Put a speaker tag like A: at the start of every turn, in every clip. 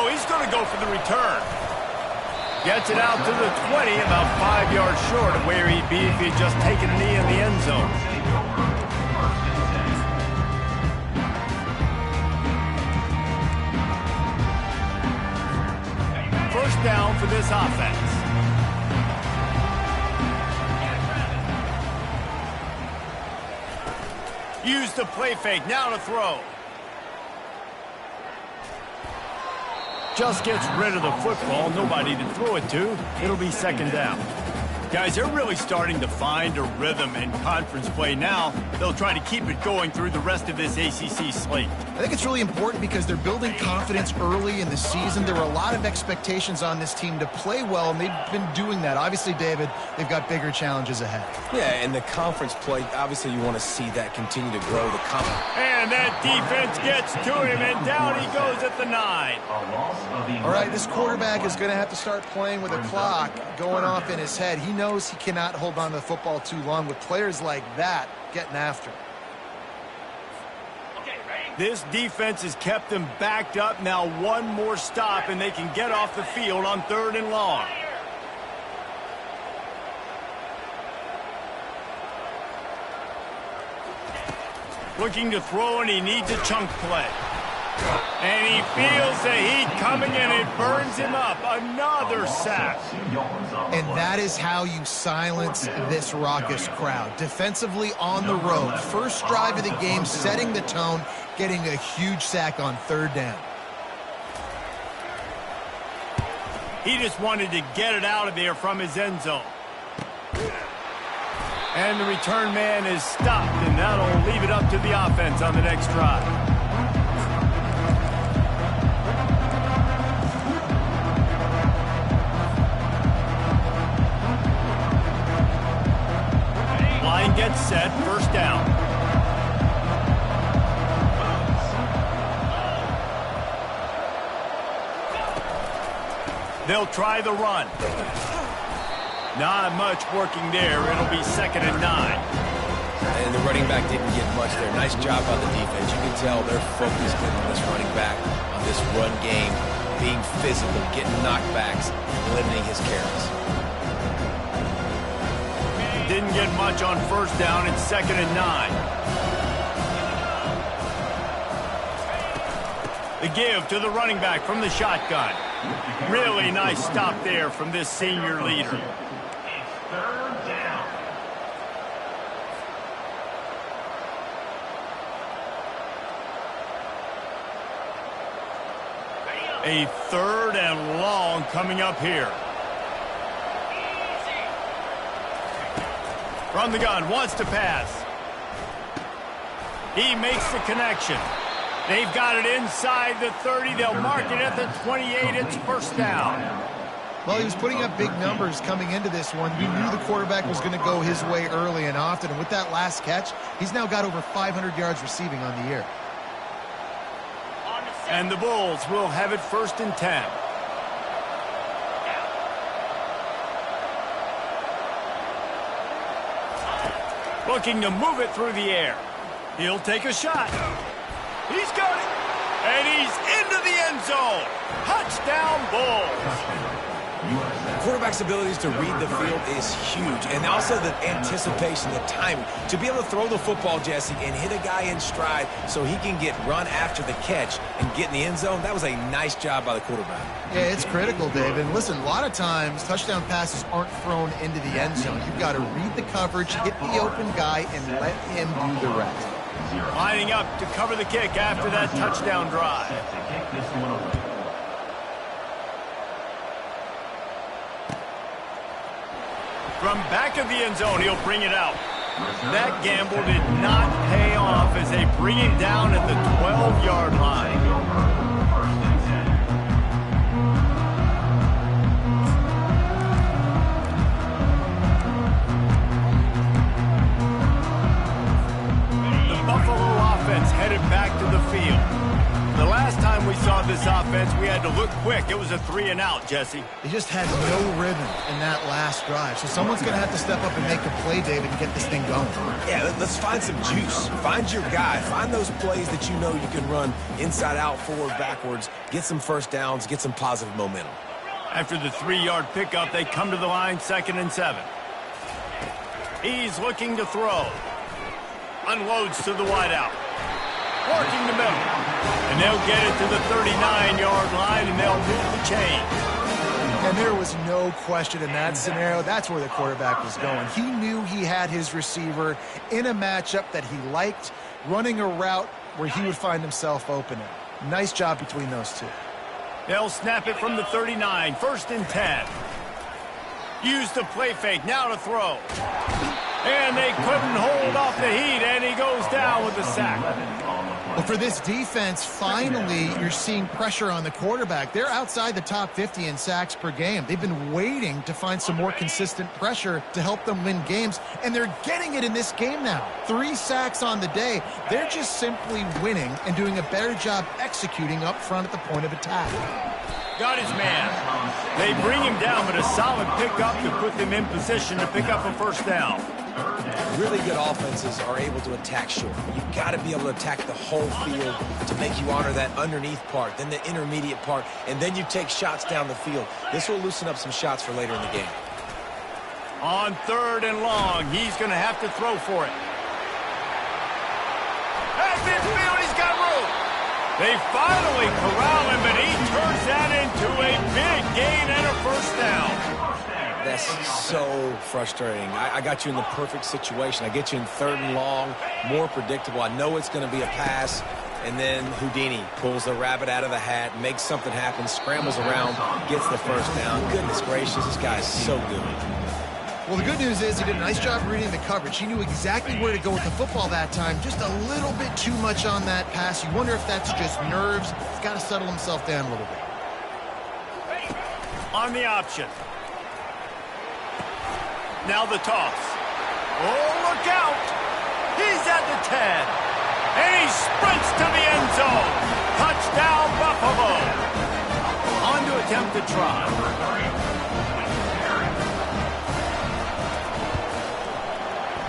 A: So he's going to go for the return. Gets it out to the 20, about 5 yards short of where he'd be if he had just taken a knee in the end zone. First down for this offense. Use the play fake, now to throw. Just gets rid of the football, nobody to throw it to. It'll be second down. Guys, they're really starting to find a rhythm in conference play now. They'll try to keep it going through the rest of this ACC slate.
B: I think it's really important because they're building confidence early in the season. There are a lot of expectations on this team to play well, and they've been doing that. Obviously, David, they've got bigger challenges ahead.
C: Yeah, and the conference play, obviously you want to see that continue to grow the confidence.
A: And that defense gets to him, and down he goes at the 9.
B: All right, this quarterback is going to have to start playing with a clock going off in his head. He knows he cannot hold on to the football too long with players like that getting after him.
A: This defense has kept them backed up. Now one more stop, and they can get off the field on 3rd and long. Looking to throw, and he needs a chunk play. And he feels the heat coming, and it burns him up. Another sack.
B: And that is how you silence this raucous crowd. Defensively on the road. First drive of the game, setting the tone, getting a huge sack on 3rd down.
A: He just wanted to get it out of there from his end zone. And the return man is stopped, and that'll leave it up to the offense on the next drive. Line gets set, first down. They'll try the run. Not much working there. It'll be 2nd and 9.
C: And the running back didn't get much there. Nice job by the defense. You can tell they're focused on this running back, on this run game, being physical, getting knockbacks, limiting his carries.
A: Didn't get much on first down. It's 2nd and 9. The give to the running back from the shotgun. Really nice stop there from this senior leader. A 3rd and long coming up here. From the gun, wants to pass. He makes the connection. They've got it inside the 30. They'll mark it at the 28. It's first down.
B: Well, he was putting up big numbers coming into this one. We knew the quarterback was going to go his way early and often. And with that last catch, he's now got over 500 yards receiving on the year.
A: And the Bulls will have it 1st and 10. Looking to move it through the air. He'll take a shot. He's got it. And he's into the end zone. Touchdown, Bulls.
C: Quarterback's abilities to read the field is huge, and also the anticipation, the timing. To be able to throw the football, Jesse, and hit a guy in stride so he can get run after the catch and get in the end zone, that was a nice job by the quarterback.
B: Yeah, it's critical, David. Listen, a lot of times touchdown passes aren't thrown into the end zone. You've got to read the coverage, hit the open guy, and let him do the rest.
A: Lining up to cover the kick after that touchdown drive. From back of the end zone, he'll bring it out. That gamble did not pay off as they bring it down at the 12-yard line. The Buffalo offense headed back to the field. The last time we saw this offense defense, we had to look quick. It was a 3-and-out, Jesse.
B: They just had no rhythm in that last drive. So someone's going to have to step up and make a play, David, and get this thing going.
C: Yeah, let's find some juice. Find your guy. Find those plays that you know you can run inside out, forward, backwards. Get some first downs. Get some positive momentum.
A: After the 3-yard pickup, they come to the line, 2nd and 7. He's looking to throw. Unloads to the wideout. Working the middle. And they'll get it to the 39-yard line, and they'll move the chain.
B: And there was no question in that scenario. That's where the quarterback was going. He knew he had his receiver in a matchup that he liked, running a route where he would find himself opening. Nice job between those two.
A: They'll snap it from the 39, 1st and 10. Use the play fake, now to throw. And they couldn't hold off the heat, and he goes down with a sack.
B: Well, for this defense, finally, you're seeing pressure on the quarterback. They're outside the top 50 in sacks per game. They've been waiting to find some more consistent pressure to help them win games, and they're getting it in this game now. 3 sacks on the day. They're just simply winning and doing a better job executing up front at the point of attack.
A: Got his man. They bring him down, but a solid pickup to put them in position to pick up a first down.
C: Really good offenses are able to attack short. You've got to be able to attack the whole field to make you honor that underneath part, then the intermediate part, and then you take shots down the field. This will loosen up some shots for later in the game.
A: On 3rd and long, he's going to have to throw for it. At midfield, he's got room. They finally corral him, but he turns that into a big gain and a first down.
C: That's so frustrating. I got you in the perfect situation. I get you in 3rd and long, more predictable. I know it's going to be a pass, and then Houdini pulls the rabbit out of the hat, makes something happen, scrambles around, gets the first down. Goodness gracious, this guy is so good.
B: Well, the good news is he did a nice job reading the coverage. He knew exactly where to go with the football that time. Just a little bit too much on that pass. You wonder if that's just nerves. He's got to settle himself down a little bit.
A: On the option. Now the toss. Oh, look out! He's at the 10. And he sprints to the end zone. Touchdown, Buffalo. On to attempt the try.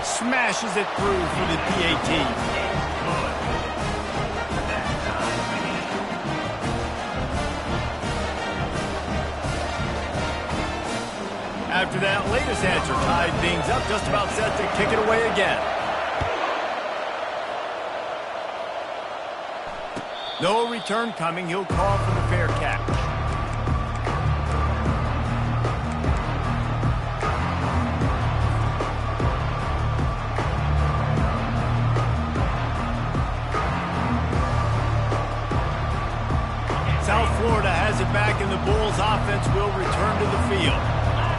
A: Smashes it through for the PAT. After that latest answer tied things up, just about set to kick it away again. No return coming. He'll call for the fair catch. South Florida has it back, and the Bulls offense will return to the field.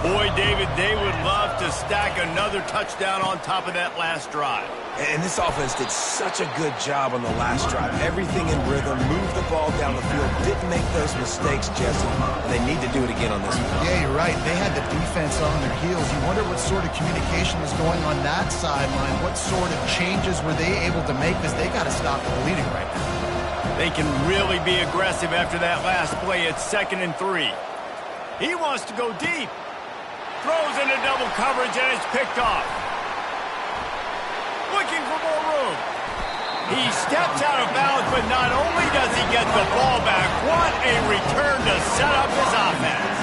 A: Boy, David, they would love to stack another touchdown on top of that last drive.
C: And this offense did such a good job on the last drive. Everything in rhythm, moved the ball down the field, didn't make those mistakes, Jesse. And they need to do it again on this one.
B: Yeah, you're right. They had the defense on their heels. You wonder what sort of communication was going on that sideline. What sort of changes were they able to make, because they got to stop the bleeding right now.
A: They can really be aggressive after that last play. It's 2nd and 3. He wants to go deep. Throws into double coverage, and it's picked off. Looking for more room. He steps out of bounds, but not only does he get the ball back, what a return to set up his offense.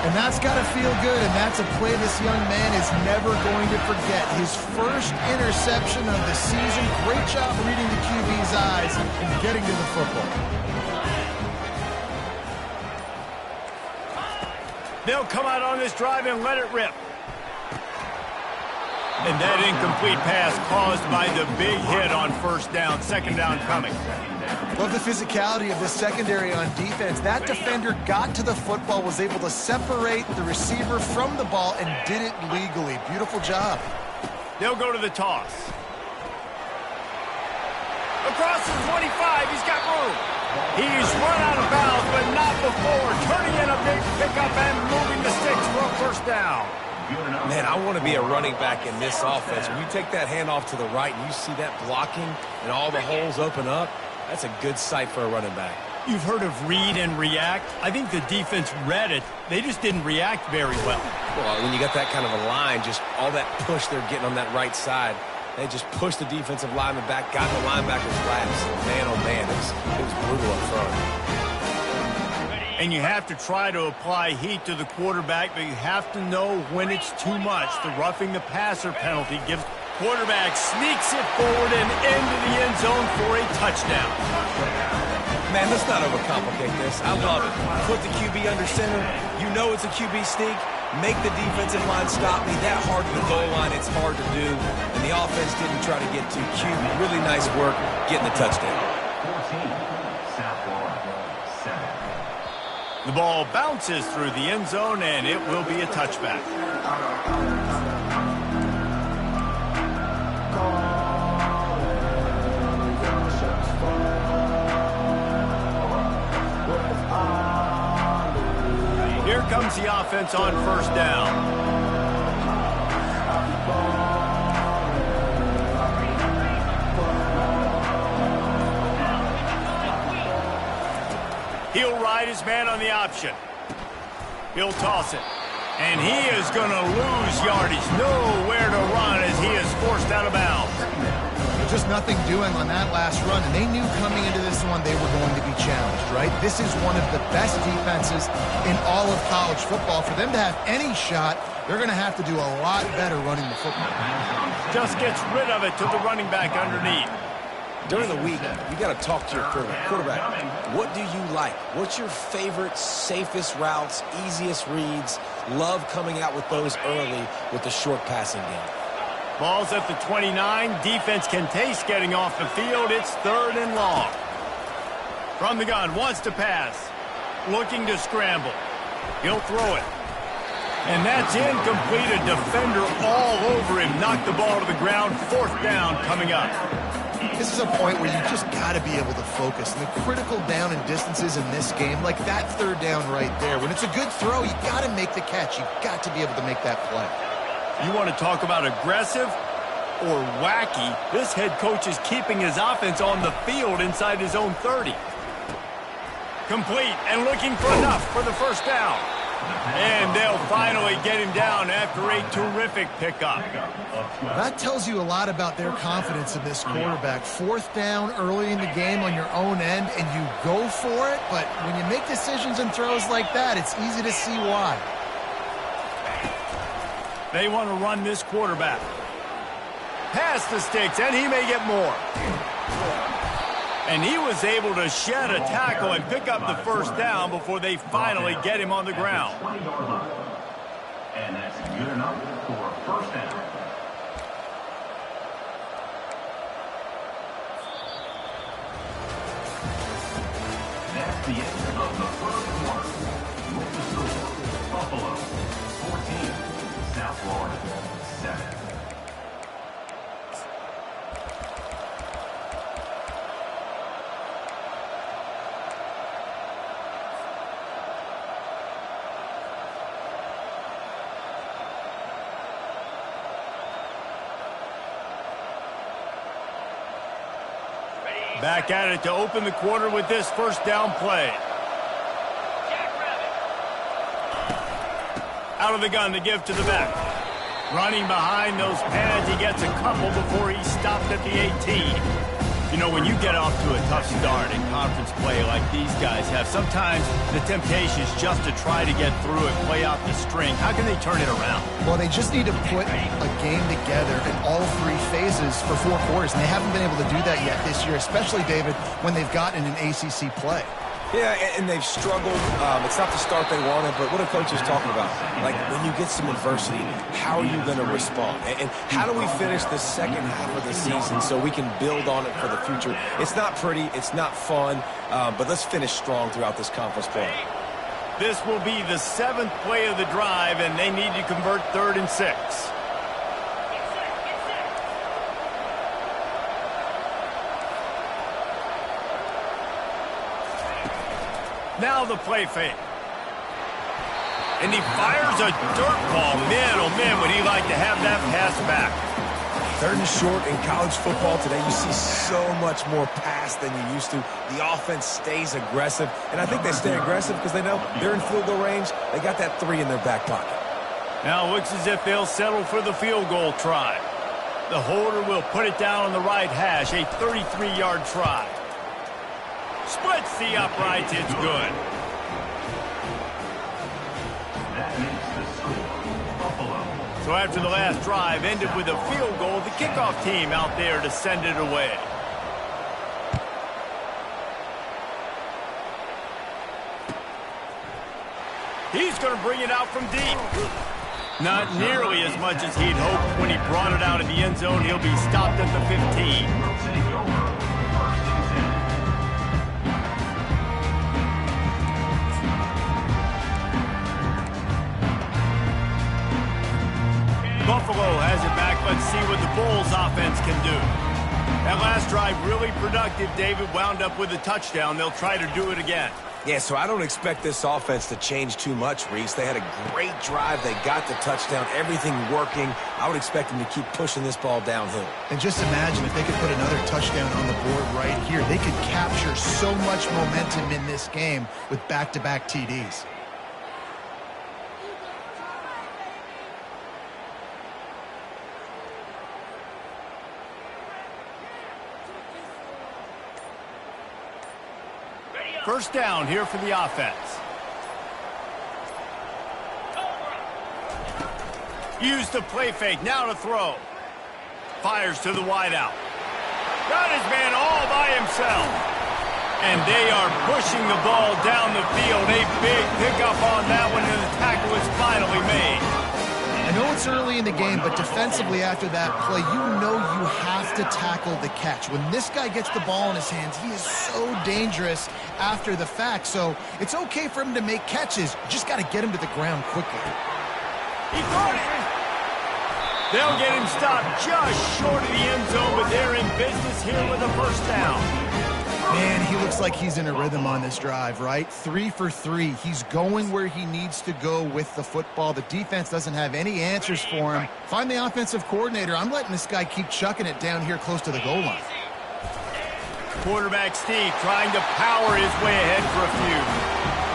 B: And that's got to feel good, and that's a play this young man is never going to forget. His first interception of the season. Great job reading the QB's eyes and getting to the football.
A: They'll come out on this drive and let it rip. And that incomplete pass caused by the big hit on first down. 2nd down coming.
B: Love the physicality of the secondary on defense. That defender got to the football, was able to separate the receiver from the ball, and did it legally. Beautiful job.
A: They'll go to the toss. Across the 25, he's got room. He's run out of bounds, but not before turning in a big pickup and moving the sticks for a first down.
C: Man, I want to be a running back in this offense. When you take that handoff to the right and you see that blocking and all the holes open up, that's a good sight for a running back.
A: You've heard of read and react. I think the defense read it. They just didn't react very well.
C: Well, when you got that kind of a line, just all that push they're getting on that right side, they just pushed the defensive lineman back, got in the linebacker's laps. Man, oh man, it was brutal up front.
A: And you have to try to apply heat to the quarterback, but you have to know when it's too much. The roughing the passer penalty gives quarterback sneaks it forward and into the end zone for a touchdown.
C: Man, let's not overcomplicate this. I love it. Put the QB under center. You know it's a QB sneak. Make the defensive line stop me. That hard to the goal line, it's hard to do. And the offense didn't try to get to QB. Really nice work getting the touchdown.
A: The ball bounces through the end zone, and it will be a touchback. Here comes the offense on first down. He'll ride his man on the option. He'll toss it. And he is going to lose yardage. Nowhere to run as he is forced out of bounds.
B: Just nothing doing on that last run, and they knew coming into this one they were going to be challenged, right? This is one of the best defenses in all of college football. For them to have any shot, they're going to have to do a lot better running the football.
A: Just gets rid of it to the running back underneath.
C: During the week, you got to talk to your quarterback. What do you like? What's your favorite, safest routes, easiest reads? Love coming out with those early with the short passing game.
A: Ball's at the 29. Defense can taste getting off the field. It's 3rd and long. From the gun, wants to pass. Looking to scramble. He'll throw it. And that's incomplete. A defender all over him. Knocked the ball to the ground. 4th down coming up.
B: This is a point where you just got to be able to focus. And the critical down and distances in this game, like that 3rd down right there. When it's a good throw, you got to make the catch. You got to be able to make that play.
A: You want to talk about aggressive or wacky? This head coach is keeping his offense on the field inside his own 30. Complete and looking for enough for the 1st down. And they'll finally get him down after a terrific pickup.
B: That tells you a lot about their confidence in this quarterback. 4th down early in the game on your own end, and you go for it. But when you make decisions and throws like that, it's easy to see why.
A: They want to run this quarterback. Pass the sticks, and he may get more. And he was able to shed a tackle and pick up the 1st down before they finally get him on the ground.
D: And that's good enough for 1st down. That's the end of the 1st quarter. With the score, Buffalo 14, South Florida 7.
A: Back at it to open the quarter with this 1st down play. Out of the gun to give to the back. Running behind those pads, he gets a couple before he stopped at the 18. You know, when you get off to a tough start in conference play like these guys have, sometimes the temptation is just to try to get through it, play out the string. How can they turn it around?
B: Well, they just need to put a game together in all 3 phases for 4 quarters, and they haven't been able to do that yet this year, especially, David, when they've gotten an ACC play.
C: Yeah, and they've struggled. It's not the start they wanted, but what a coach is talking about. Like, when you get some adversity, how are you going to respond? And how do we finish the second half of the season so we can build on it for the future? It's not pretty. It's not fun. But let's finish strong throughout this conference play.
A: This will be the 7th play of the drive, and they need to convert 3rd and 6. Now the play fake. And he fires a dirt ball. Man, oh man, would he like to have that pass back.
C: Third and short in college football today, you see so much more pass than you used to. The offense stays aggressive, and I think they stay aggressive because they know they're in field goal range. They got that 3 in their back pocket.
A: Now it looks as if they'll settle for the field goal try. The holder will put it down on the right hash, a 33-yard try. Splits the uprights, it's good.
D: That makes the score. Buffalo.
A: So after the last drive ended with a field goal, the kickoff team out there to send it away. He's going to bring it out from deep. Not nearly as much as he'd hoped. When he brought it out of the end zone, he'll be stopped at the 15.
D: We'll take over. First and 10.
A: Buffalo has it back. Let's see what the Bulls offense can do. That last drive really productive. David wound up with a touchdown. They'll try to do it again.
C: Yeah, so I don't expect this offense to change too much, Reese. They had a great drive. They got the touchdown, everything working. I would expect them to keep pushing this ball downhill.
B: And just imagine if they could put another touchdown on the board right here. They could capture so much momentum in this game with back-to-back TDs.
A: First down here for the offense. Used the play fake, now to throw. Fires to the wideout. Got his man all by himself. And they are pushing the ball down the field. A big pickup on that one, and the tackle is finally made.
B: I know it's early in the game, but defensively after that play, you know you have to tackle the catch. When this guy gets the ball in his hands, he is so dangerous after the fact. So it's okay for him to make catches. You just got to get him to the ground quickly.
A: He caught it. They'll get him stopped just short of the end zone, but they're in business here with a first down.
B: Man, he looks like he's in a rhythm on this drive, right? 3 for 3. He's going where he needs to go with the football. The defense doesn't have any answers for him. Find the offensive coordinator. I'm letting this guy keep chucking it down here close to the goal line.
A: Quarterback Steve trying to power his way ahead for a few.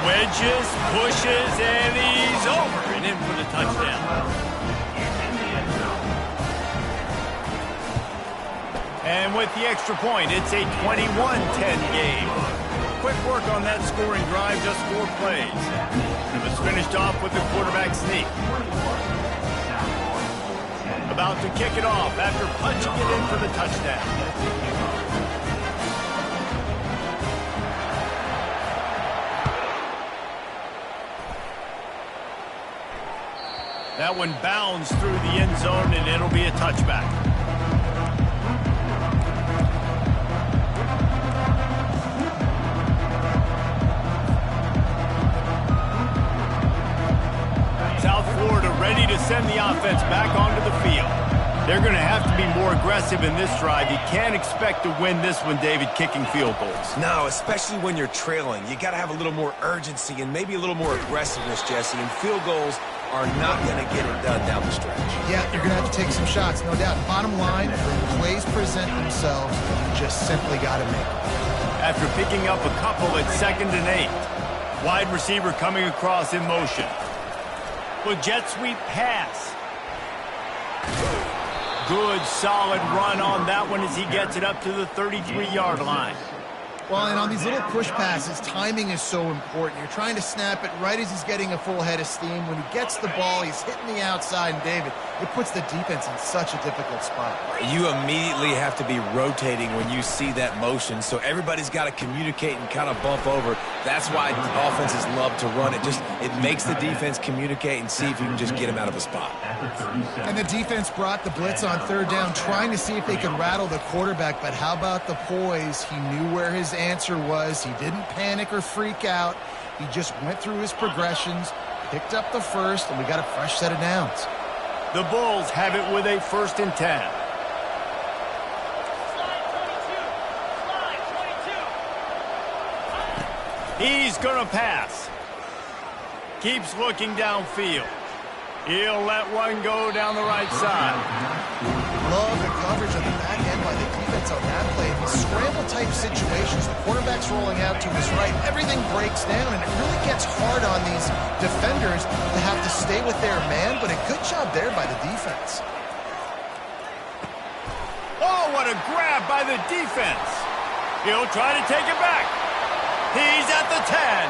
A: Wedges, pushes, and he's over and in for the touchdown. And with the extra point, it's a 21-10 game. Quick work on that scoring drive, just 4 plays. It was finished off with the quarterback sneak. About to kick it off after punching it in for the touchdown. That one bounds through the end zone, and it'll be a touchback. South Florida ready to send the offense back onto the field. They're going to have to be more aggressive in this drive. You can't expect to win this one, David, kicking field goals.
C: No, especially when you're trailing. You got to have a little more urgency and maybe a little more aggressiveness, Jesse. And field goals are not going to get it done down the stretch.
B: Yeah, you're going to have to take some shots, no doubt. Bottom line, when plays present themselves, you just simply got to make them.
A: After picking up a couple at 2nd and 8. Wide receiver coming across in motion. With jet sweep pass. Good, solid run on that one as he gets it up to the 33-yard line.
B: Well, and on these little push passes, timing is so important. You're trying to snap it right as he's getting a full head of steam. When he gets the ball, he's hitting the outside, and David, it puts the defense in such a difficult spot.
C: You immediately have to be rotating when you see that motion, so everybody's got to communicate and kind of bump over. That's why offenses love to run it. It makes the defense communicate and see if you can just get him out of a spot.
B: And the defense brought the blitz on 3rd down, trying to see if they could rattle the quarterback, but how about the poise? He knew where his answer was. He didn't panic or freak out. He just went through his progressions, picked up the first, and we got a fresh set of downs.
A: The Bulls have it with a 1st and 10. He's going to pass. Keeps looking downfield. He'll let one go down the right side.
B: Love the coverage on the back end by the defense on that play. In scramble-type situations, the quarterback's rolling out to his right. Everything breaks down, and it really gets hard on these defenders to have to stay with their man, but a good job there by the defense.
A: Oh, what a grab by the defense. He'll try to take it back. He's at the 10.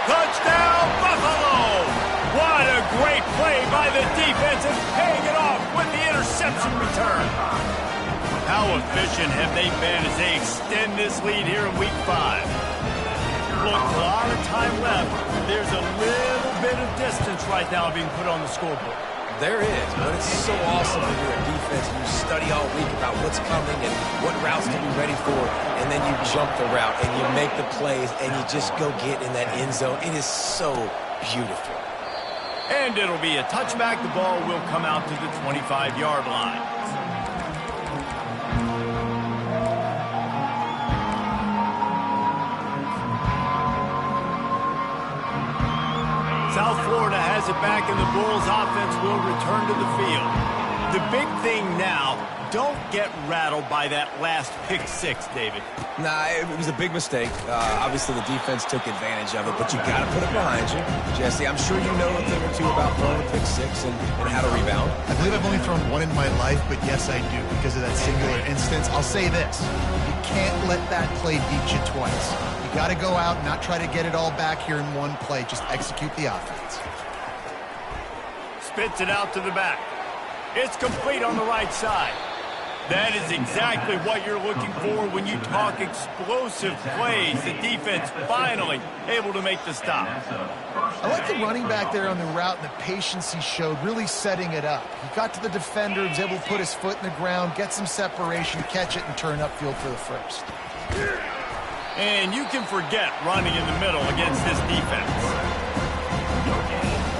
A: Touchdown, Buffalo! What a great play by the defense and paying it off with the interception return. How efficient have they been as they extend this lead here in Week 5? Look, a lot of time left. There's a little bit of distance right now being put on the scoreboard.
C: There is, but it's so awesome when you're a defense and you study all week about what's coming and what routes to be ready for, and then you jump the route and you make the plays and you just go get in that end zone. It is so beautiful.
A: And it'll be a touchback. The ball will come out to the 25-yard line. South Florida has it back, and the Bulls offense will return to the field. The big thing now, don't get rattled by that last pick six, David.
C: Nah, it was a big mistake. Obviously, the defense took advantage of it, but you got to put it behind you. Jesse, I'm sure you know a thing or two about throwing a pick six and how to rebound.
B: I believe I've only thrown one in my life, but yes, I do, because of that singular instance. I'll say this. You can't let that play beat you twice. You got to go out and not try to get it all back here in one play. Just execute the offense.
A: Spits it out to the back. It's complete on the right side. That is exactly what you're looking for when you talk explosive plays. The defense finally able to make the stop.
B: I like the running back there on the route and the patience he showed, really setting it up. He got to the defender, was able to put his foot in the ground, get some separation, catch it, and turn upfield for the first.
A: And you can forget running in the middle against this defense.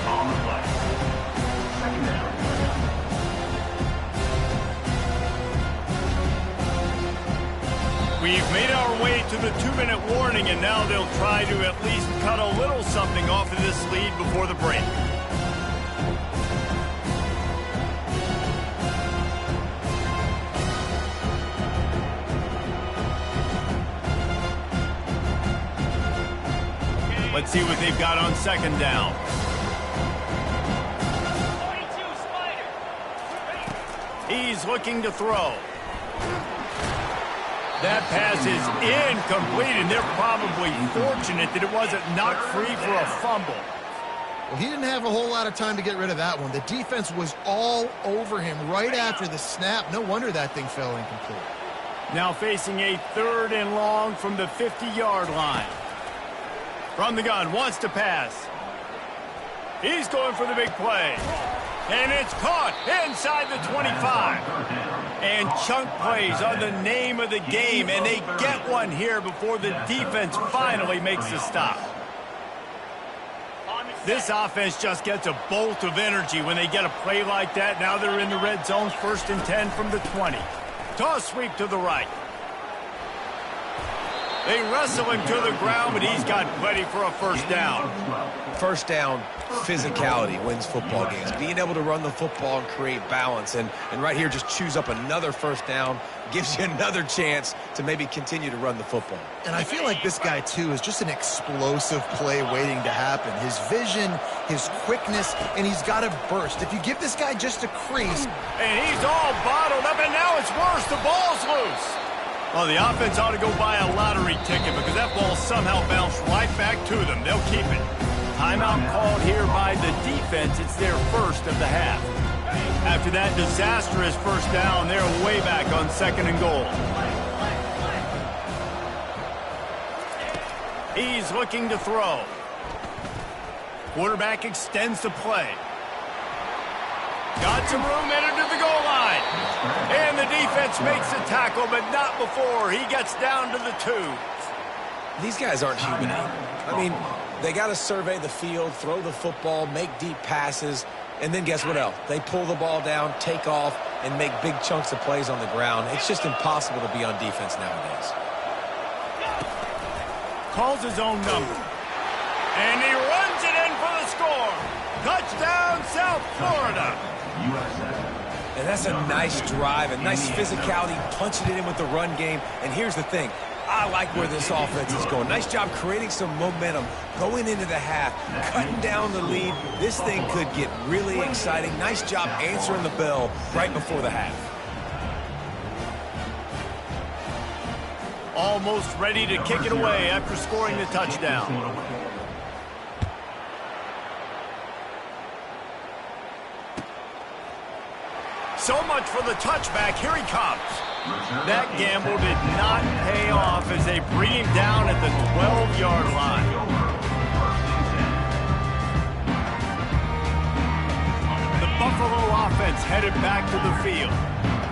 D: On the play. Second down.
A: We've made our way to the 2-minute warning, and now they'll try to at least cut a little something off of this lead before the break. Let's see what they've got on second down. He's looking to throw. That pass is incomplete, and they're probably fortunate that it wasn't knocked free for a fumble.
B: Well, he didn't have a whole lot of time to get rid of that one. The defense was all over him right after the snap. No wonder that thing fell incomplete.
A: Now facing a 3rd and long from the 50-yard line. From the gun, wants to pass. He's going for the big play. And it's caught inside the 25. And chunk plays are the name of the game, and they get one here before the defense finally makes the stop. This offense just gets a bolt of energy when they get a play like that. Now they're in the red zone, 1st and 10 from the 20. Toss sweep to the right. They wrestle him to the ground, but he's got plenty for a first down.
C: First down, physicality wins football games. Being able to run the football and create balance. And right here, just choose up another first down, gives you another chance to maybe continue to run the football.
B: And I feel like this guy, too, is just an explosive play waiting to happen. His vision, his quickness, and he's got a burst. If you give this guy just a crease.
A: And he's all bottled up, and now it's worse. The ball's loose. Well, the offense ought to go buy a lottery ticket because that ball somehow bounced right back to them. They'll keep it. Timeout called here by the defense. It's their first of the half. After that disastrous first down, they're way back on 2nd and goal. He's looking to throw. Quarterback extends the play. Got some room, entered to the goal line. And the defense makes the tackle, but not before he gets down to the 2.
C: These guys aren't human anymore. I mean, they got to survey the field, throw the football, make deep passes, and then guess what else? They pull the ball down, take off, and make big chunks of plays on the ground. It's just impossible to be on defense nowadays.
A: Calls his own number. And he runs it in for the score. Touchdown, South Florida.
C: And that's a nice drive, a nice physicality, punching it in with the run game. And here's the thing. I like where this offense is going. Nice job creating some momentum going into the half, cutting down the lead. This thing could get really exciting. Nice job answering the bell right before the half.
A: Almost ready to kick it away after scoring the touchdown. So much for the touchback. Here he comes. That gamble did not pay off as they bring him down at the 12-yard line. The Buffalo offense headed back to the field.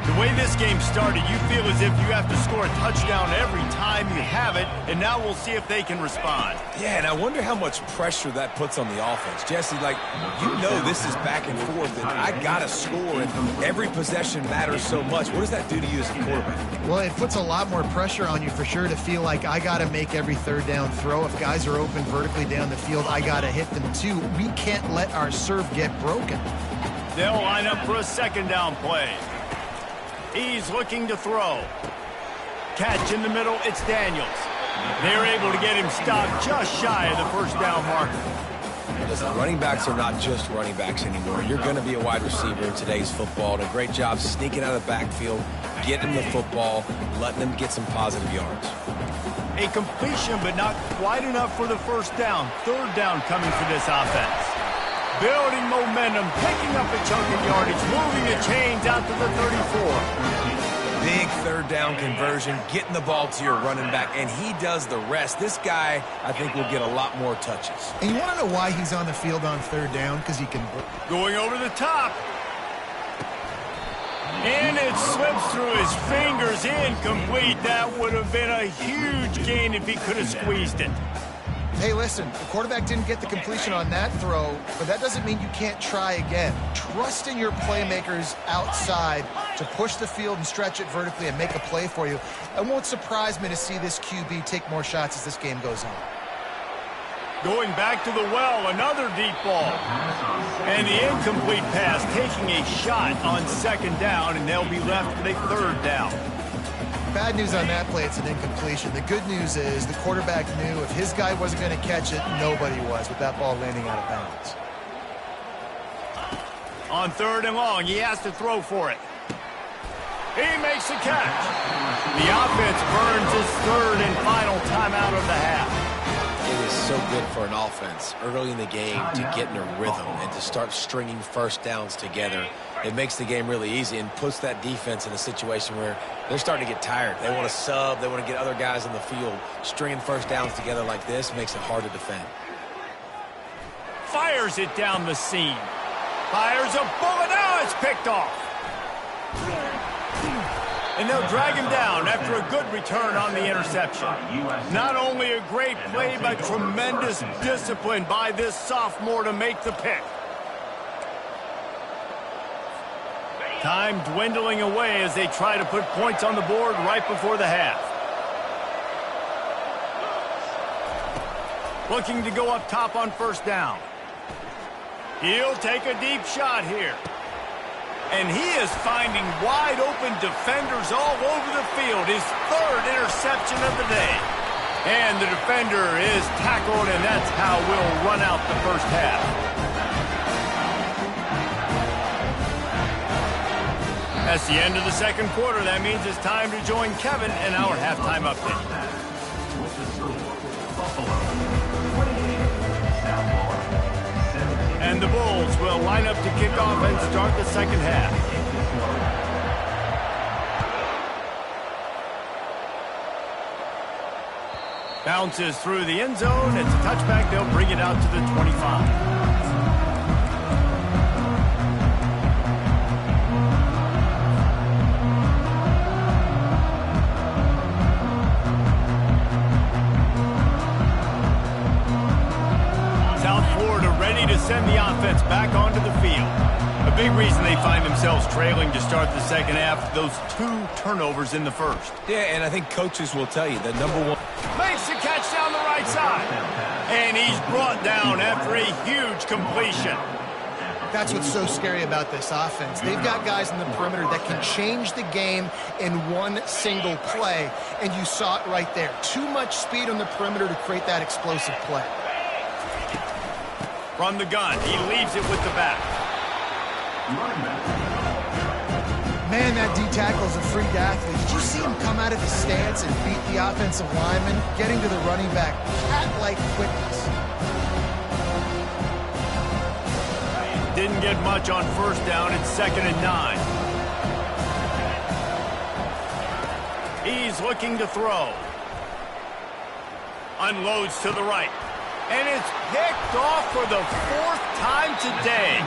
A: The way this game started, you feel as if you have to score a touchdown every time you have it, and now we'll see if they can respond.
C: Yeah, and I wonder how much pressure that puts on the offense. Jesse, like, you know this is back and forth, and I got to score, and every possession matters so much. What does that do to you as a quarterback?
B: Well, it puts a lot more pressure on you for sure to feel like I got to make every third down throw. If guys are open vertically down the field, I got to hit them too. We can't let our serve get broken.
A: They'll line up for a second down play. He's looking to throw. Catch in the middle, it's Daniels. They're able to get him stopped just shy of the first down marker.
C: Listen, running backs are not just running backs anymore. You're going to be a wide receiver in today's football. And a great job sneaking out of the backfield, getting the football, letting them get some positive yards.
A: A completion, but not quite enough for the first down. Third down coming for this offense. Building momentum, picking up a chunk of yardage, moving the chains out to the 34.
C: Big third down conversion, getting the ball to your running back, and he does the rest. This guy, I think, will get a lot more touches.
B: And you want to know why he's on the field on third down? Because he can...
A: Going over the top. And it slips through his fingers, incomplete. That would have been a huge gain if he could have squeezed it.
B: Hey, listen, the quarterback didn't get the completion on that throw, but that doesn't mean you can't try again. Trust in your playmakers outside to push the field and stretch it vertically and make a play for you. It won't surprise me to see this QB take more shots as this game goes on.
A: Going back to the well, another deep ball. And the incomplete pass taking a shot on second down, and they'll be left with a third down.
B: Bad news on that play, it's an incompletion. The good news is the quarterback knew if his guy wasn't going to catch it, nobody was with that ball landing out of bounds.
A: On third and long, he has to throw for it. He makes the catch. The offense burns his third and final timeout of the half.
C: It is so good for an offense early in the game to get in a rhythm and to start stringing first downs together. It makes the game really easy and puts that defense in a situation where they're starting to get tired. They want to sub. They want to get other guys on the field. Stringing first downs together like this makes it hard to defend.
A: Fires it down the seam. Fires a bullet. Now it's picked off. And they'll drag him down after a good return on the interception. Not only a great play, but tremendous discipline by this sophomore to make the pick. Time dwindling away as they try to put points on the board right before the half. Looking to go up top on first down. He'll take a deep shot here. And he is finding wide open defenders all over the field. His third interception of the day. And the defender is tackled, and that's how we'll run out the first half. That's the end of the second quarter. That means it's time to join Kevin in our halftime update.
D: With the score, Buffalo 28, South Florida 17.
A: And the Bulls will line up to kick off and start the second half. Bounces through the end zone. It's a touchback. They'll bring it out to the 25. To send the offense back onto the field. A big reason they find themselves trailing to start the second half, those 2 turnovers in the first.
C: Yeah, and I think coaches will tell you that number one.
A: Makes the catch down the right side. And he's brought down after a huge completion.
B: That's what's so scary about this offense. They've got guys in the perimeter that can change the game in one single play, and you saw it right there. Too much speed on the perimeter to create that explosive play.
A: From the gun, he leaves it with the back.
B: Man, that D-tackle is a freak athlete. Did you see him come out of his stance and beat the offensive lineman, getting to the running back? Cat-like quickness.
A: Didn't get much on first down. It's 2nd and 9. He's looking to throw. Unloads to the right. And it's picked off for the 4th time today.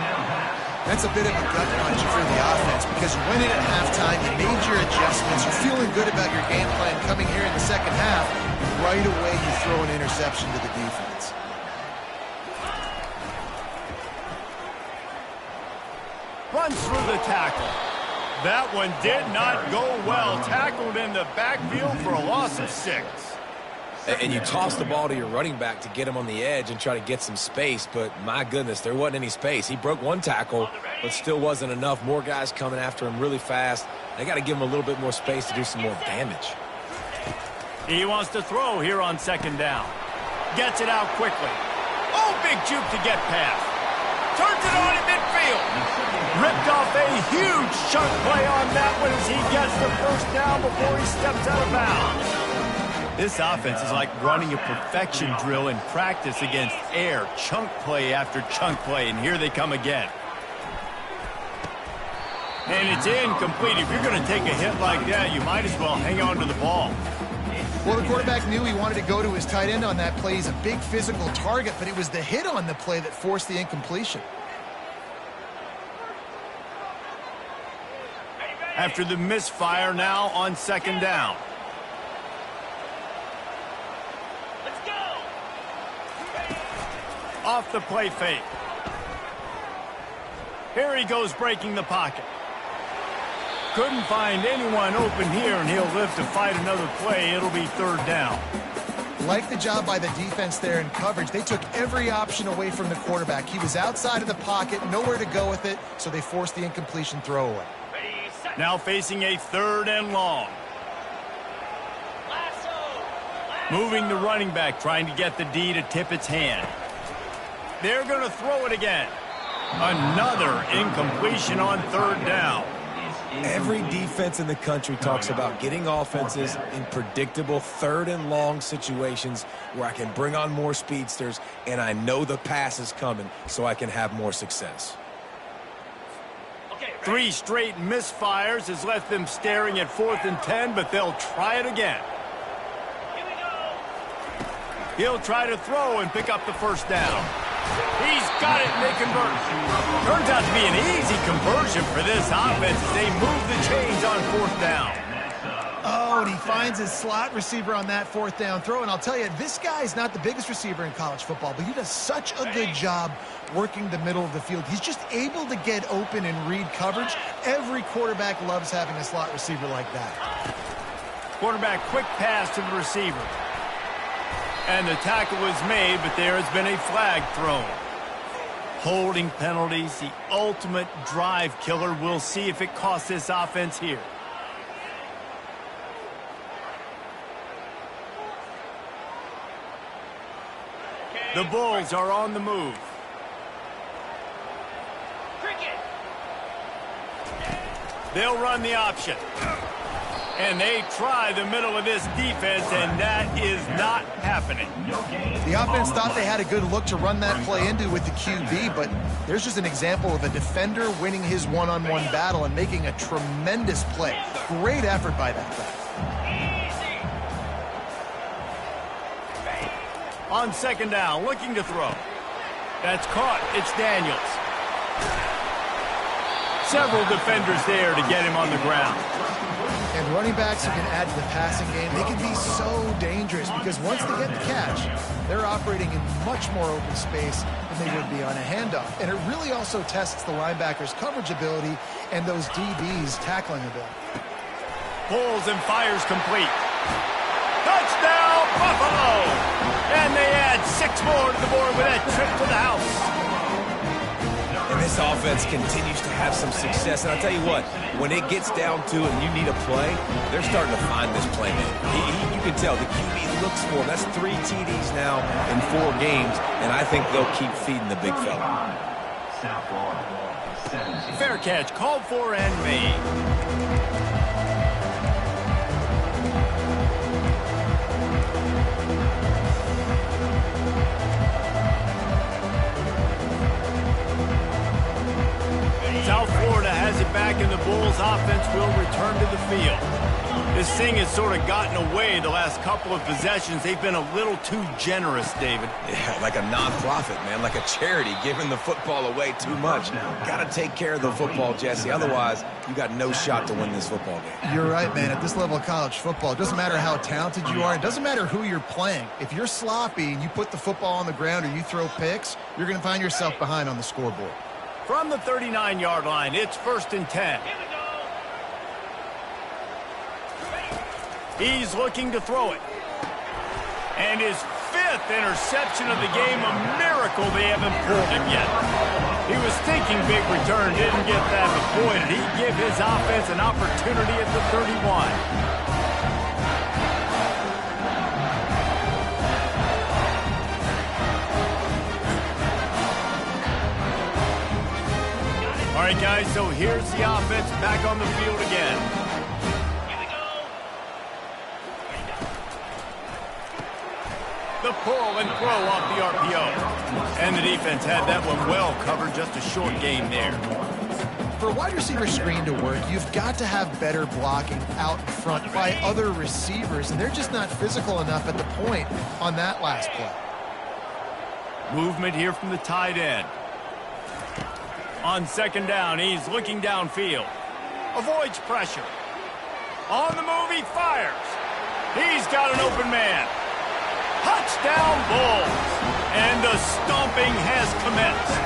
B: That's a bit of a gut punch for the offense because you went in at halftime, you made your adjustments, you're feeling good about your game plan coming here in the second half. Right away, you throw an interception to the defense.
A: Runs through the tackle. That one did not go well. Tackled in the backfield for a loss of 6.
C: And you toss the ball to your running back to get him on the edge and try to get some space, but my goodness, there wasn't any space. He broke one tackle, but still wasn't enough. More guys coming after him really fast. They got to give him a little bit more space to do some more damage.
A: He wants to throw here on 2nd down. Gets it out quickly. Oh, big juke to get past. Turns it on in midfield. Ripped off a huge chunk play on that one as he gets the first down before he steps out of bounds. This offense is like running a perfection drill in practice against air. Chunk play after chunk play, and here they come again. And it's incomplete. If you're going to take a hit like that, you might as well hang on to the ball.
B: Well, the quarterback knew he wanted to go to his tight end on that play. He's a big physical target, but it was the hit on the play that forced the incompletion.
A: After the misfire, now on 2nd down. Let's go! Off the play fake. Here he goes breaking the pocket. Couldn't find anyone open here, and he'll live to fight another play. It'll be 3rd down.
B: Like the job by the defense there in coverage. They took every option away from the quarterback. He was outside of the pocket, nowhere to go with it, so they forced the incompletion throwaway.
A: Now facing a 3rd and long. Moving the running back, trying to get the D to tip its hand. They're going to throw it again. Another incompletion on 3rd down.
C: Every defense in the country talks about getting offenses in predictable 3rd and long situations where I can bring on more speedsters and I know the pass is coming so I can have more success.
A: 3 straight misfires has left them staring at 4th and 10, but they'll try it again. He'll try to throw and pick up the 1st down. He's got it, and they convert. Turns out to be an easy conversion for this offense as they move the chains on 4th down.
B: Oh, and he finds his slot receiver on that 4th down throw. And I'll tell you, this guy's not the biggest receiver in college football, but he does such a good job working the middle of the field. He's just able to get open and read coverage. Every quarterback loves having a slot receiver like that.
A: Quarterback quick pass to the receiver. And the tackle was made, but there has been a flag thrown. Holding penalties, the ultimate drive killer. We'll see if it costs this offense here. The Bulls are on the move. They'll run the option. And they try the middle of this defense, and that is not happening.
B: The offense thought they had a good look to run that play into with the QB, but there's just an example of a defender winning his one-on-one battle and making a tremendous play. Great effort by that guy.
A: On 2nd down, looking to throw. That's caught. It's Daniels. Several defenders there to get him on the ground.
B: And running backs who can add to the passing game, they can be so dangerous because once they get the catch, they're operating in much more open space than they would be on a handoff. And it really also tests the linebackers' coverage ability and those DBs' tackling ability.
A: Pulls and fires complete. Touchdown, Buffalo! And they add 6 more to the board with that trip to the house.
C: And this this offense continues to have some success. And I'll tell you what, when it gets down to it and you need a play, they're starting to find this playmaker. You can tell the QB looks for him. That's 3 TDs now in 4 games, and I think they'll keep feeding the big fella.
A: Fair catch, called for and made. South Florida has it back, and the Bulls offense will return to the field. This thing has sort of gotten away the last couple of possessions. They've been a little too generous, David.
C: Yeah, like a non-profit, man, like a charity, giving the football away too much. Got to take care of the football, Jesse. Otherwise, you got no shot to win this football game.
B: You're right, man. At this level of college football, it doesn't matter how talented you are. It doesn't matter who you're playing. If you're sloppy and you put the football on the ground or you throw picks, you're going to find yourself behind on the scoreboard.
A: From the 39-yard line, it's 1st and 10. He's looking to throw it. And his 5th interception of the game, a miracle they haven't pulled him yet. He was thinking big return, didn't get that, but boy, did he give his offense an opportunity at the 31. All right, guys, so here's the offense back on the field again. The pull and throw off the RPO. And the defense had that one well covered, just a short game there.
B: For a wide receiver screen to work, you've got to have better blocking out in front by other receivers, and they're just not physical enough at the point on that last play.
A: Movement here from the tight end. On 2nd down, he's looking downfield. Avoids pressure. On the move, he fires. He's got an open man. Touchdown, Bulls. And the stomping has commenced.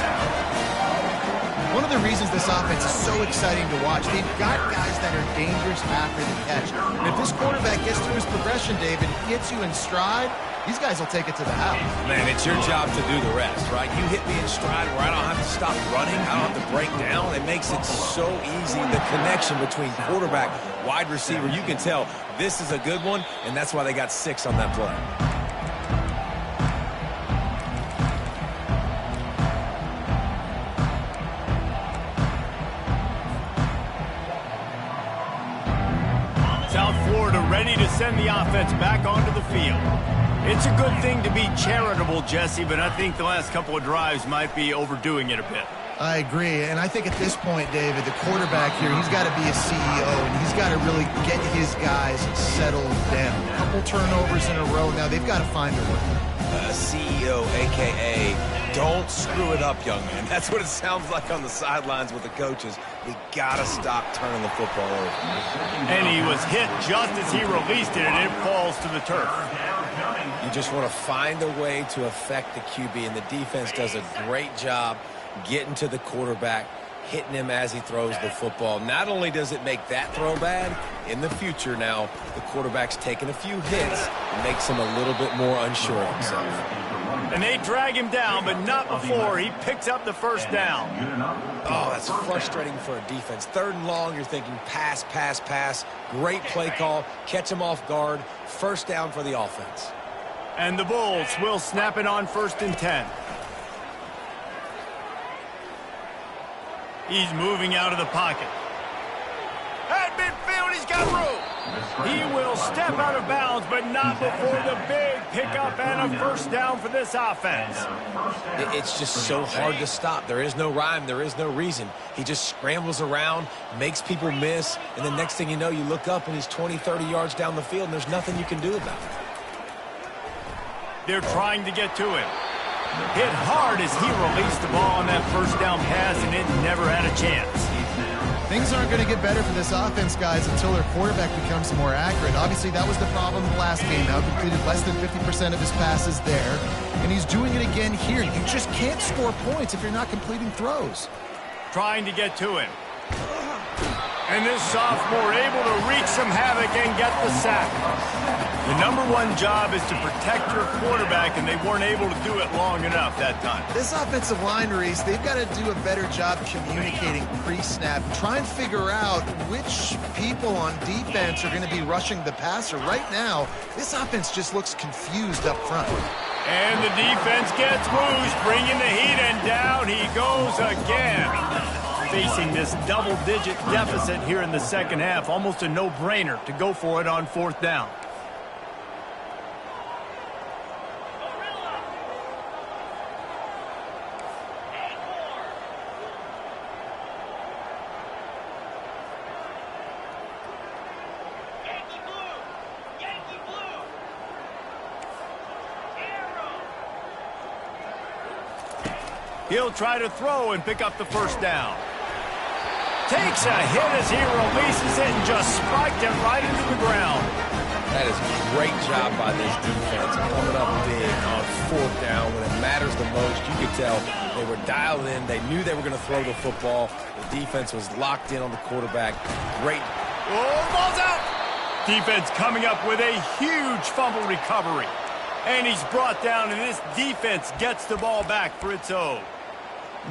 B: One of the reasons this offense is so exciting to watch, they've got guys that are dangerous after the catch. And if this quarterback gets through his progression, David, hits you in stride, these guys will take it to the house.
C: Man, it's your job to do the rest, right? You hit me in stride where I don't have to stop running. I don't have to break down. It makes it so easy. The connection between quarterback, wide receiver, you can tell this is a good one, and that's why they got 6 on that play.
A: Ready to send the offense back onto the field. It's a good thing to be charitable, Jesse, but I think the last couple of drives might be overdoing it a bit.
B: I agree, and I think at this point, David, the quarterback here, he's got to be a CEO, and he's got to really get his guys settled down. A couple turnovers in a row. Now they've got to find a way.
C: CEO, a.k.a. don't screw it up, young man. That's what it sounds like on the sidelines with the coaches. We got to stop turning the football over.
A: And he was hit just as he released it, and it falls to the turf.
C: You just want to find a way to affect the QB, and the defense does a great job getting to the quarterback, hitting him as he throws the football. Not only does it make that throw bad, in the future now, the quarterback's taking a few hits and makes him a little bit more unsure of himself.
A: And they drag him down, but not before he picks up the 1st down.
C: Oh, that's frustrating for a defense. 3rd and long, you're thinking pass, pass, pass. Great play call. Catch him off guard. 1st down for the offense.
A: And the Bulls will snap it on 1st and 10. He's moving out of the pocket. At midfield, he's got room. He will step out of bounds, but not before the big pickup and a 1st down for this offense.
C: It's just so hard to stop. There is no rhyme. There is no reason. He just scrambles around, makes people miss, and the next thing you know, you look up and he's 20, 30 yards down the field, and there's nothing you can do about it.
A: They're trying to get to him. Hit hard as he released the ball on that 1st down pass, and it never had a chance.
B: Things aren't going to get better for this offense, guys, until their quarterback becomes more accurate. Obviously, that was the problem in the last game. Now completed less than 50% of his passes there, and he's doing it again here. You just can't score points if you're not completing throws.
A: Trying to get to him. And this sophomore able to wreak some havoc and get the sack. The #1 job is to protect your quarterback, and they weren't able to do it long enough that time.
B: This offensive line, Reese, they've got to do a better job communicating pre-snap. Try and figure out which people on defense are going to be rushing the passer. Right now, this offense just looks confused up front.
A: And the defense gets loose, bringing the heat, and down he goes again. Facing this double-digit deficit here in the second half, almost a no-brainer to go for it on 4th down. He'll try to throw and pick up the 1st down. Takes a hit as he releases it and just spiked it right into the ground.
C: That is a great job by this defense, coming up big on 4th down when it matters the most. You could tell they were dialed in. They knew they were going to throw the football. The defense was locked in on the quarterback. Great.
A: Oh, ball's out. Defense coming up with a huge fumble recovery. And he's brought down, and this defense gets the ball back for its own.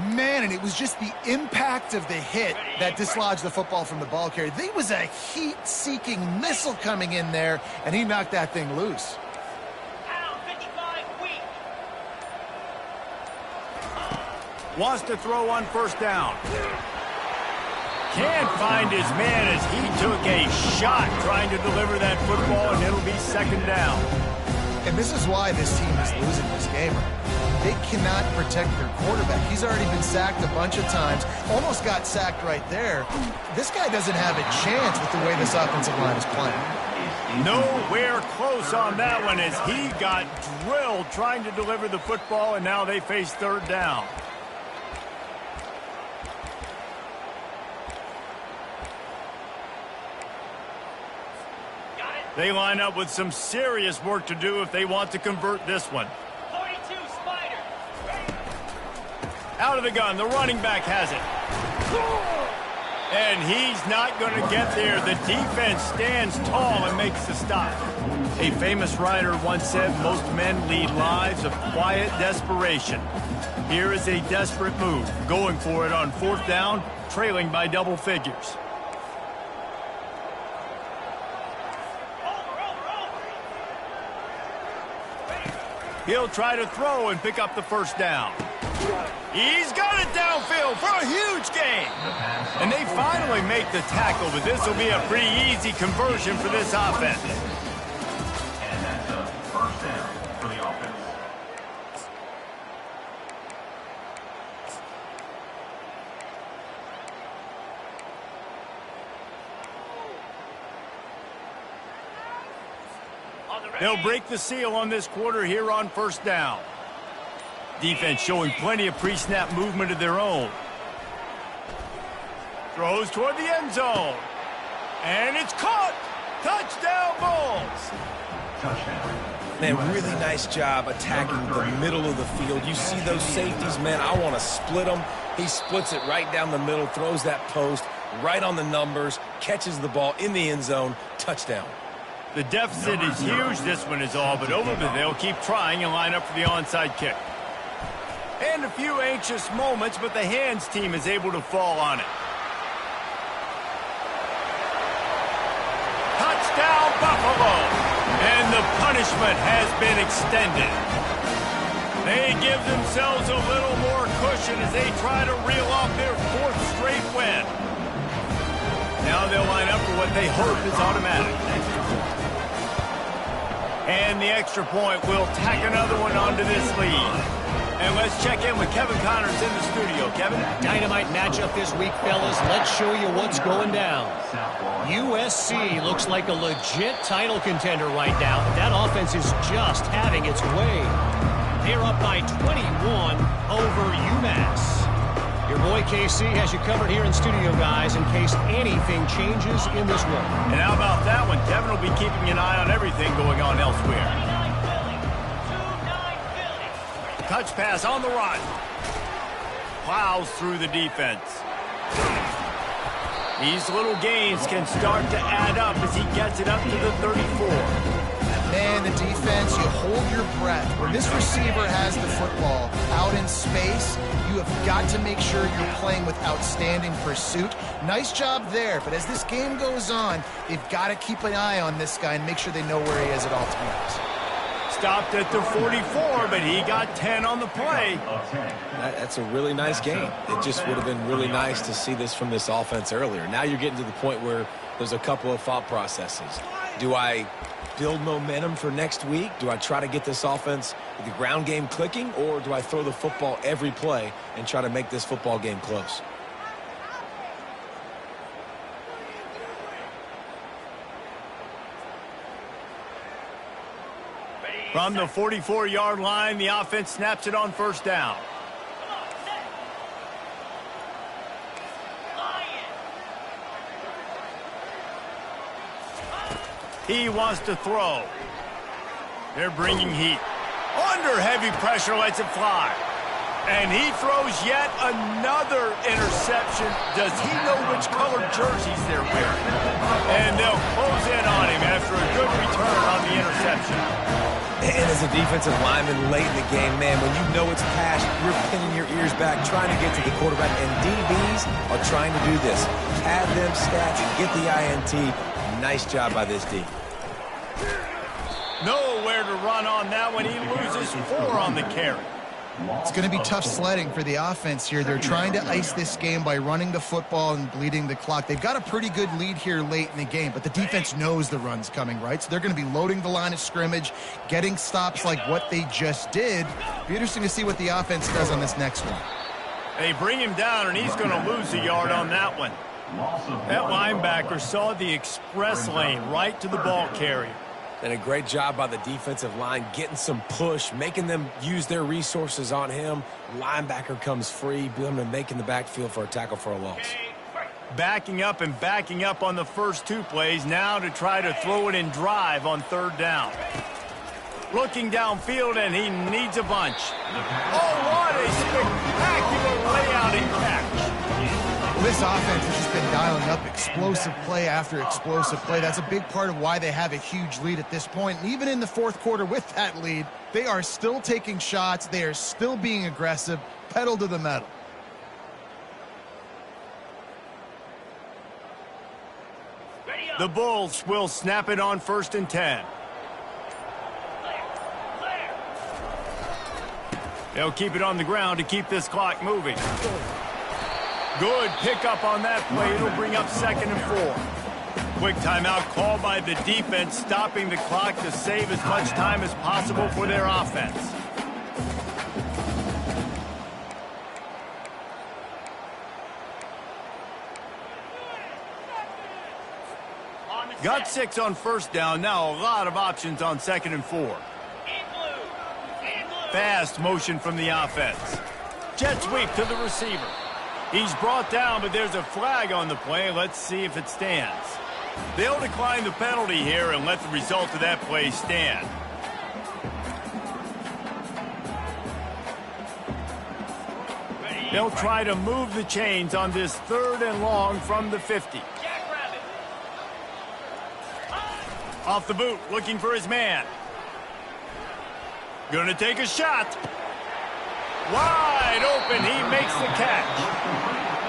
B: Man, and it was just the impact of the hit that dislodged the football from the ball carrier. There was a heat-seeking missile coming in there, and he knocked that thing loose.
A: Wants to throw on 1st down. Can't find his man as he took a shot trying to deliver that football, and it'll be 2nd down.
B: And this is why this team is losing this game. They cannot protect their quarterback. He's already been sacked a bunch of times. Almost got sacked right there. This guy doesn't have a chance with the way this offensive line is playing.
A: Nowhere close on that one as he got drilled trying to deliver the football, and now they face 3rd down. They line up with some serious work to do if they want to convert this one.
E: 42 Spider.
A: Out of the gun, the running back has it. And he's not going to get there. The defense stands tall and makes the stop. A famous writer once said, most men lead lives of quiet desperation. Here is a desperate move, going for it on 4th down, trailing by double figures. He'll try to throw and pick up the 1st down. He's got it downfield for a huge gain. And they finally make the tackle, but this will be a pretty easy conversion for this offense.
D: And that's a 1st down for the offense.
A: They'll break the seal on this quarter here on 1st down. Defense showing plenty of pre-snap movement of their own. Throws toward the end zone. And it's caught. Touchdown, Bulls.
D: Touchdown.
C: Man, really nice job attacking the middle of the field. You see those safeties, man, I want to split them. He splits it right down the middle, throws that post right on the numbers, catches the ball in the end zone. Touchdown.
A: The deficit is huge. This one is all but over, but they'll keep trying and line up for the onside kick. And a few anxious moments, but the hands team is able to fall on it. Touchdown, Buffalo! And the punishment has been extended. They give themselves a little more cushion as they try to reel off their 4th straight win. Now they'll line up for what they hope is automatic. And the extra point will tack another one onto this lead. And let's check in with Kevin Connors in the studio. Kevin?
F: Dynamite matchup this week, fellas. Let's show you what's going down. USC looks like a legit title contender right now. That offense is just having its way. They're up by 21 over UMass. Your boy KC has you covered here in studio, guys, in case anything changes in this one.
A: And how about that one? Kevin will be keeping an eye on everything going on elsewhere. Touch pass on the run. Plows through the defense. These little gains can start to add up as he gets it up to the 34.
B: Man, the defense, you hold your breath. When this receiver has the football out in space, you have got to make sure you're playing with outstanding pursuit. Nice job there, but as this game goes on, they've got to keep an eye on this guy and make sure they know where he is at all times.
A: Stopped at the 44, but he got 10 on the play.
C: That's a really nice game. It just would have been really nice to see this from this offense earlier. Now you're getting to the point where there's a couple of thought processes. Do I build momentum for next week? Do I try to get this offense with the ground game clicking, or do I throw the football every play and try to make this football game close?
A: From the 44-yard line, the offense snaps it on first down. He wants to throw. They're bringing heat. Under heavy pressure, lets it fly. And he throws yet another interception. Does he know which colored jerseys they're wearing? And they'll close in on him after a good return on the interception.
C: And as a defensive lineman late in the game, man, when you know it's pass, you're pinning your ears back, trying to get to the quarterback. And DBs are trying to do this. Have them stats and get the INT. Nice job by this D.
A: Nowhere to run on that one. He loses 4 on the carry.
B: It's going to be tough sledding for the offense here. They're trying to ice this game by running the football and bleeding the clock. They've got a pretty good lead here late in the game, but the defense knows the run's coming, right? So they're going to be loading the line of scrimmage, getting stops like what they just did. Be interesting to see what the offense does on this next one.
A: They bring him down, and he's going to lose a yard on that one. That linebacker saw the express lane right to the ball carrier.
C: And a great job by the defensive line, getting some push, making them use their resources on him. Linebacker comes free, making the backfield for a tackle for a loss.
A: Backing up and backing up on the first 2 plays, now to try to throw it in drive on third down. Looking downfield, and he needs a bunch. Oh, what a spectacular layout and catch.
B: This offense has just been dialing up explosive play after explosive play. That's a big part of why they have a huge lead at this point. And even in the fourth quarter with that lead, they are still taking shots. They are still being aggressive, pedal to the metal.
A: The Bulls will snap it on 1st and 10. They'll keep it on the ground to keep this clock moving. Good pickup on that play. It'll bring up 2nd and 4. Quick timeout called by the defense, stopping the clock to save as much time as possible for their offense. Got 6 on first down. Now a lot of options on 2nd and 4. Fast motion from the offense. Jet sweep to the receiver. He's brought down, but there's a flag on the play. Let's see if it stands. They'll decline the penalty here and let the result of that play stand. They'll try to move the chains on this 3rd and long from the 50. Off the boot, looking for his man. Gonna take a shot. Wide open, he makes the catch.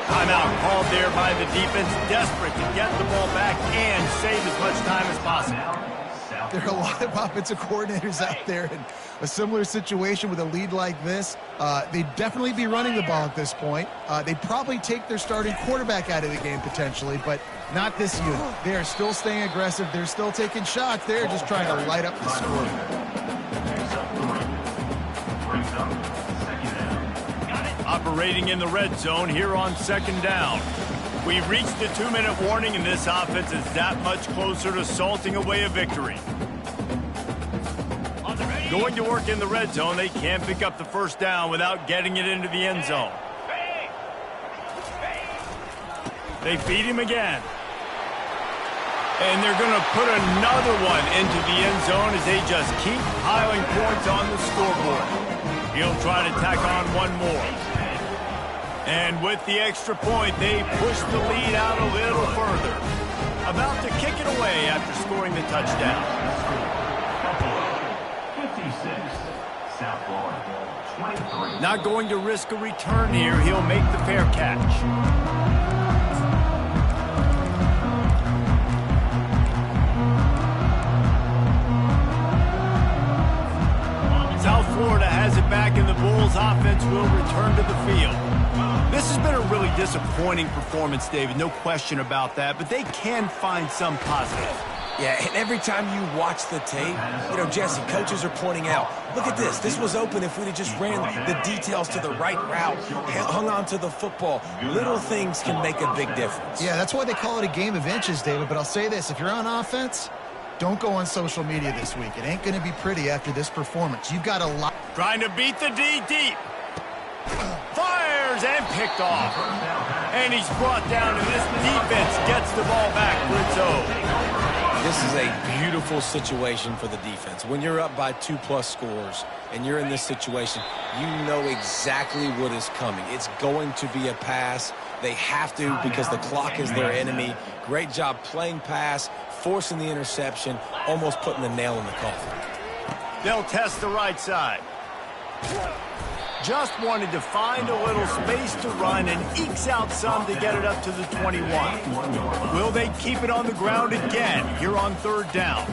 A: Timeout called there by the defense, desperate to get the ball back and save as much time as possible.
B: There are a lot of offensive coordinators out there in a similar situation with a lead like this. They'd definitely be running the ball at this point. They'd probably take their starting quarterback out of the game potentially, but not this unit. They are still staying aggressive. They're still taking shots. They're just trying to light up the score.
A: Operating in the red zone here on 2nd down. We've reached the 2-minute warning, and this offense is that much closer to salting away a victory. Going to work in the red zone, they can't pick up the first down without getting it into the end zone. They feed him again. And they're going to put another one into the end zone as they just keep piling points on the scoreboard. He'll try to tack on one more. And with the extra point, they push the lead out a little further. About to kick it away after scoring the touchdown.
D: Buffalo, 56. South Florida, 23.
A: Not going to risk a return here. He'll make the fair catch. South Florida has it back, and the Bulls offense will return to the field. This has been a really disappointing performance, David. No question about that, but they can find some positive.
C: Yeah, and every time you watch the tape, you know, Jesse, coaches are pointing out, look at this. This was open if we'd have just ran the details to the right route, hung on to the football. Little things can make a big difference.
B: Yeah, that's why they call it a game of inches, David. But I'll say this, if you're on offense, don't go on social media this week. It ain't going to be pretty after this performance. You've got a lot.
A: Trying to beat the D deep. Fires and picked off. And he's brought down, and this defense gets the ball back for its own.
C: This is a beautiful situation for the defense. When you're up by 2+ scores and you're in this situation, you know exactly what is coming. It's going to be a pass. They have to because the clock is their enemy. Great job playing pass, forcing the interception, almost putting the nail in the coffin.
A: They'll test the right side. Just wanted to find a little space to run and ekes out some to get it up to the 21. Will they keep it on the ground again here on 3rd down?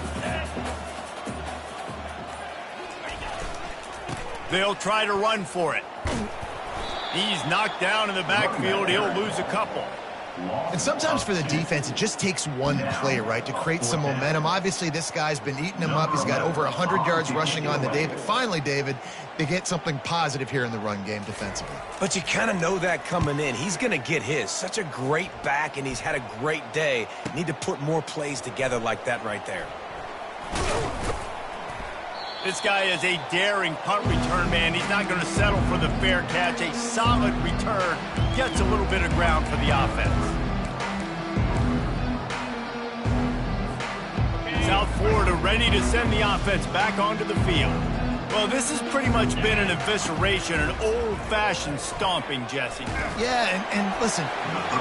A: They'll try to run for it. He's knocked down in the backfield. He'll lose a couple.
B: And sometimes for the defense, it just takes one play, right, to create some momentum. Obviously, this guy's been eating him up. He's got over 100 yards rushing on the day. But finally, David, they get something positive here in the run game defensively.
C: But you kind of know that coming in. He's going to get his. Such a great back, and he's had a great day. Need to put more plays together like that right there.
A: This guy is a daring punt return man. He's not going to settle for the fair catch. A solid return gets a little bit of ground for the offense. South Florida ready to send the offense back onto the field. Well, this has pretty much been an evisceration, an old-fashioned stomping, Jesse.
B: Yeah, and listen,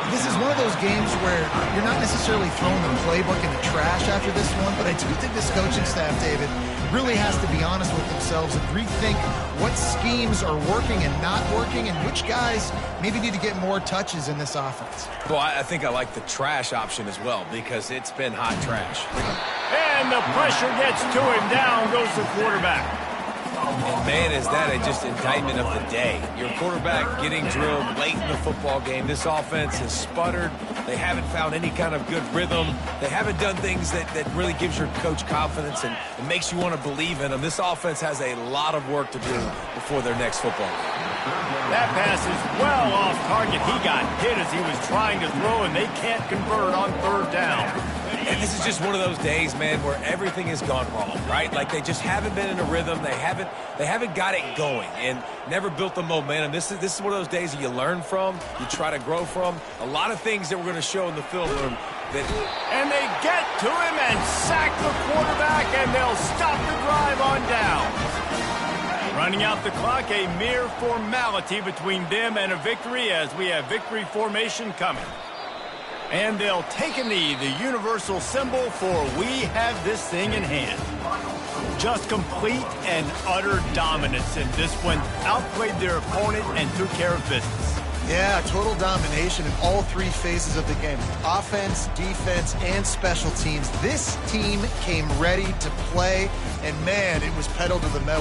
B: this is one of those games where you're not necessarily throwing the playbook in the trash after this one, but I do think this coaching staff, David, really has to be honest with themselves and rethink what schemes are working and not working and which guys maybe need to get more touches in this offense.
C: Well, I think I like the trash option as well because it's been hot trash.
A: And the pressure gets to him. Down goes the quarterback.
C: And man, is that just indictment of the day. Your quarterback getting drilled late in the football game. This offense has sputtered. They haven't found any kind of good rhythm. They haven't done things that really gives your coach confidence and makes you want to believe in them. This offense has a lot of work to do before their next football game.
A: That pass is well off target. He got hit as he was trying to throw, and they can't convert on 3rd down.
C: And this is just one of those days, man, where everything has gone wrong, right? Like they just haven't been in a rhythm. They haven't got it going and never built the momentum. This is one of those days that you learn from, you try to grow from. A lot of things that we're going to show in the film room.
A: And they get to him and sack the quarterback, and they'll stop the drive on down. Running out the clock, a mere formality between them and a victory as we have victory formation coming. And they'll take a knee, the universal symbol for we have this thing in hand. Just complete and utter dominance in this one. Outplayed their opponent and took care of business.
B: Yeah, total domination in all 3 phases of the game. Offense, defense, and special teams. This team came ready to play, and man, it was pedal to the metal.